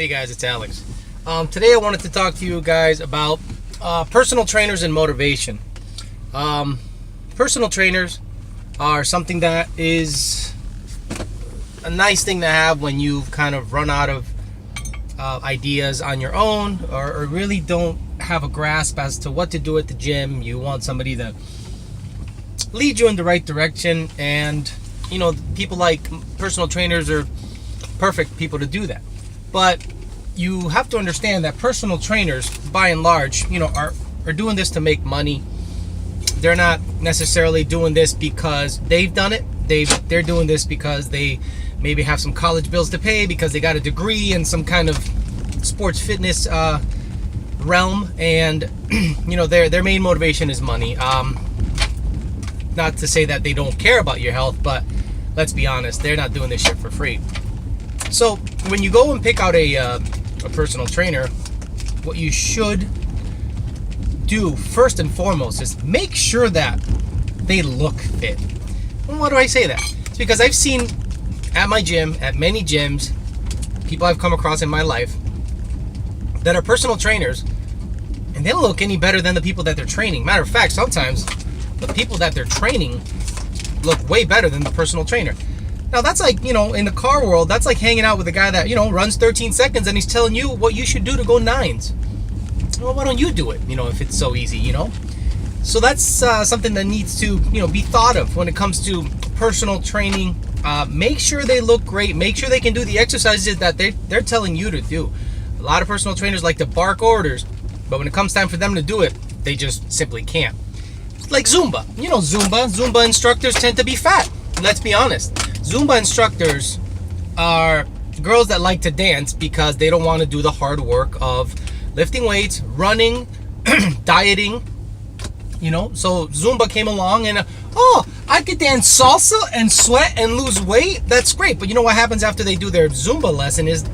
Hey guys, it's Alex. Today I wanted to talk to you guys about personal trainers and motivation. Personal trainers are something that is a nice thing to have when you've kind of run out of ideas on your own, or really don't have a grasp as to what to do at the gym. You want somebody to lead you in the right direction, and people like personal trainers are perfect people to do that. But you have to understand that personal trainers, by and large, are doing this to make money. They're not necessarily doing this because they've done it. They're doing this because they maybe have some college bills to pay, because they got a degree in some kind of sports fitness realm, and their main motivation is money. Not to say that they don't care about your health, but let's be honest, they're not doing this shit for free. So when you go and pick out a personal trainer, what you should do first and foremost is make sure that they look fit. And why do I say that? It's because I've seen at my gym, at many gyms, people I've come across in my life that are personal trainers, and they don't look any better than the people that they're training. Matter of fact, sometimes the people that they're training look way better than the personal trainer. Now that's like, in the car world, that's like hanging out with a guy that, runs 13 seconds and he's telling you what you should do to go 9s. Well, why don't you do it, if it's so easy, So that's something that needs to, be thought of when it comes to personal training. Make sure they look great. Make sure they can do the exercises that they're telling you to do. A lot of personal trainers like to bark orders, but when it comes time for them to do it, they just simply can't. Like Zumba. Zumba instructors tend to be fat. Let's be honest. Zumba instructors are girls that like to dance because they don't want to do the hard work of lifting weights, running, dieting. So Zumba came along and I could dance salsa and sweat and lose weight. That's great. But you know what happens after they do their Zumba lesson is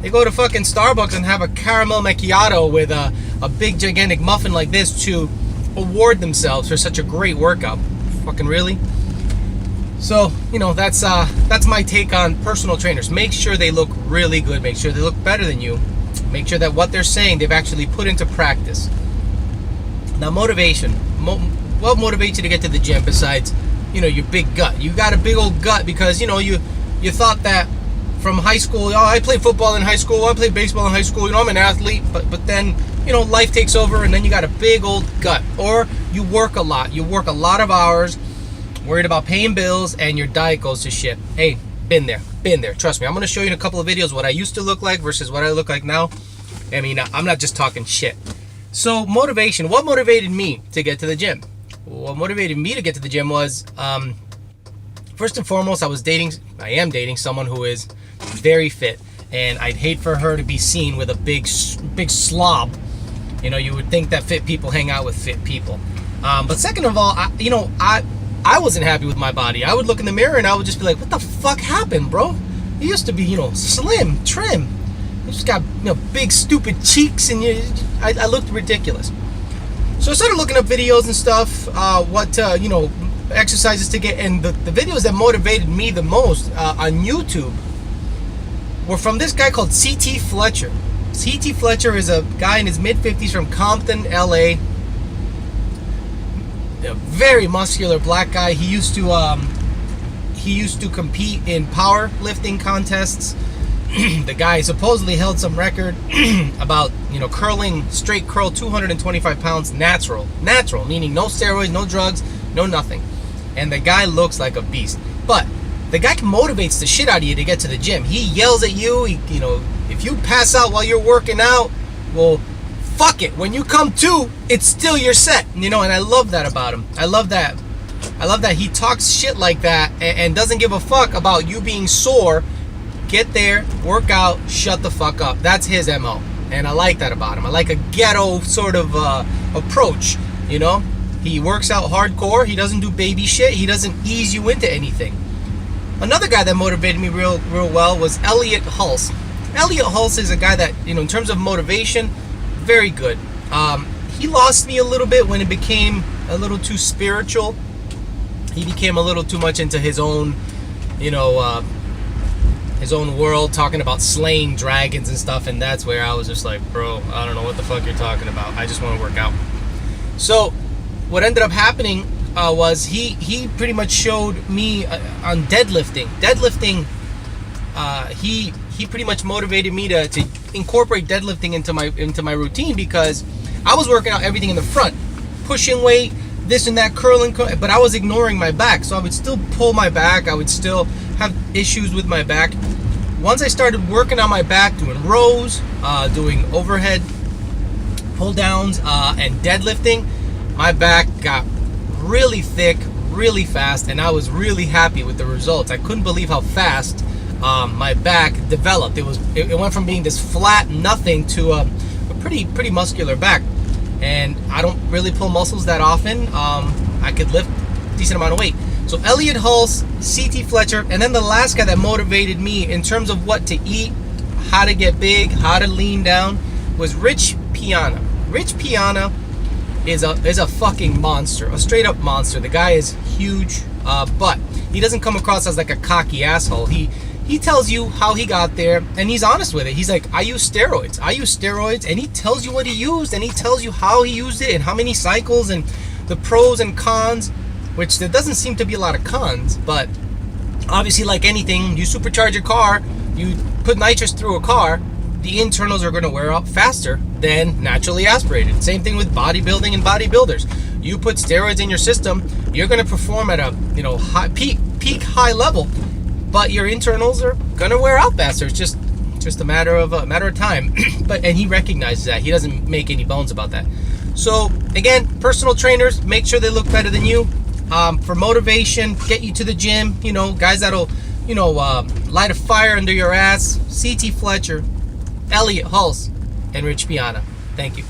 they go to fucking Starbucks and have a caramel macchiato with a big gigantic muffin like this to award themselves for such a great workout. Fucking really? So, that's my take on personal trainers. Make sure they look really good. Make sure they look better than you. Make sure that what they're saying, they've actually put into practice. Now, motivation. What motivates you to get to the gym besides, your big gut? You got a big old gut because, you thought that from high school, I played football in high school, I played baseball in high school, I'm an athlete, but then, life takes over and then you got a big old gut. Or you work a lot. You work a lot of hours, worried about paying bills, and your diet goes to shit. Hey, been there. Trust me. I'm going to show you in a couple of videos what I used to look like versus what I look like now. I mean, I'm not just talking shit. So, motivation. What motivated me to get to the gym? What motivated me to get to the gym was, first and foremost, I am dating someone who is very fit. And I'd hate for her to be seen with a big slob. You would think that fit people hang out with fit people. But second of all, I wasn't happy with my body. I would look in the mirror and I would just be like, what the fuck happened, bro? You used to be, slim, trim. You just got, big, stupid cheeks, and I looked ridiculous. So I started looking up videos and stuff, exercises to get, and the videos that motivated me the most on YouTube were from this guy called C.T. Fletcher. C.T. Fletcher is a guy in his mid-50s from Compton, L.A., a very muscular black guy. He used to compete in powerlifting contests. The guy supposedly held some record about curling, straight curl 225 pounds natural, meaning no steroids, no drugs, no nothing. And the guy looks like a beast. But the guy motivates the shit out of you to get to the gym. He yells at you. If you pass out while you're working out, well, fuck it. When you come to, it's still your set. And I love that about him. I love that he talks shit like that and doesn't give a fuck about you being sore. Get there, work out, shut the fuck up. That's his MO. And I like that about him. I like a ghetto sort of approach. He works out hardcore. He doesn't do baby shit. He doesn't ease you into anything. Another guy that motivated me real well was Elliot Hulse. Elliot Hulse is a guy that, in terms of motivation, very good. He lost me a little bit when it became a little too spiritual. He became a little too much into his own, his own world, talking about slaying dragons and stuff, and that's where I was just like, bro, I don't know what the fuck you're talking about. I just want to work out. So what ended up happening was he pretty much showed me on deadlifting. He pretty much motivated me to incorporate deadlifting into my routine, because I was working out everything in the front, pushing weight, this and that, curling, but I was ignoring my back. So I would still pull my back. I would still have issues with my back. Once I started working on my back, doing rows, doing overhead pull downs, and deadlifting, my back got really thick, really fast, and I was really happy with the results. I couldn't believe how fast my back developed. It went from being this flat nothing to a pretty muscular back. And I don't really pull muscles that often. I could lift a decent amount of weight. So Elliot Hulse, CT Fletcher, and then the last guy that motivated me in terms of what to eat, how to get big, how to lean down, was Rich Piana. Rich Piana is a fucking monster, a straight up monster. The guy is huge, but he doesn't come across as like a cocky asshole. He tells you how he got there, and he's honest with it. He's like, I use steroids, and he tells you what he used, and he tells you how he used it, and how many cycles, and the pros and cons, which there doesn't seem to be a lot of cons, but obviously, like anything, you supercharge your car, you put nitrous through a car, the internals are going to wear out faster than naturally aspirated. Same thing with bodybuilding and bodybuilders. You put steroids in your system, you're going to perform at a high, peak high level, but your internals are gonna wear out faster. It's just a matter of time. And he recognizes that. He doesn't make any bones about that. So again, personal trainers, make sure they look better than you. For motivation, get you to the gym. Guys that'll light a fire under your ass. CT Fletcher, Elliot Hulse, and Rich Piana. Thank you.